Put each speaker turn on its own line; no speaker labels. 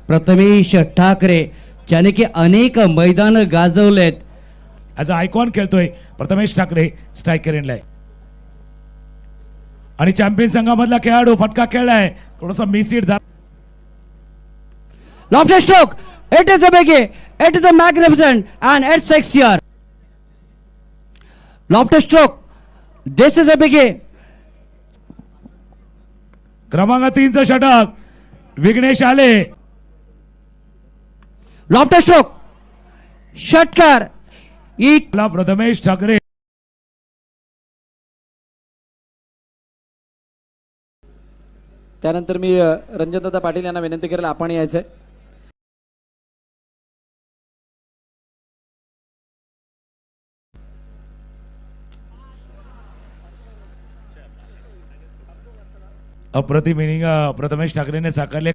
प्रथमेश ठाकरे ज्याने की अनेक मैदान गाजवलेत.
ॲज अ आयकॉन खेळतोय प्रथमेश ठाकरे स्ट्रायकर एंडलाय आणि चॅम्पियन संघामधला खेळाडू फटका खेळलाय, थोडासा मिसहिट झाला.
Lofted stroke. It is a biggie. It is a magnificent and it's 6 year. Lofted stroke. This is a biggie.
क्रमांक 3चं षटक विघ्नेश आले.
Lofted stroke. षटकार.
प्रथमेश ठाकरे.
त्यानंतर मी रणजितदादा पाटील यांना विनंती करेल आपण यायचंय.
अप्रतिम इनिंग प्रथमेश ठाकरेने साकारले.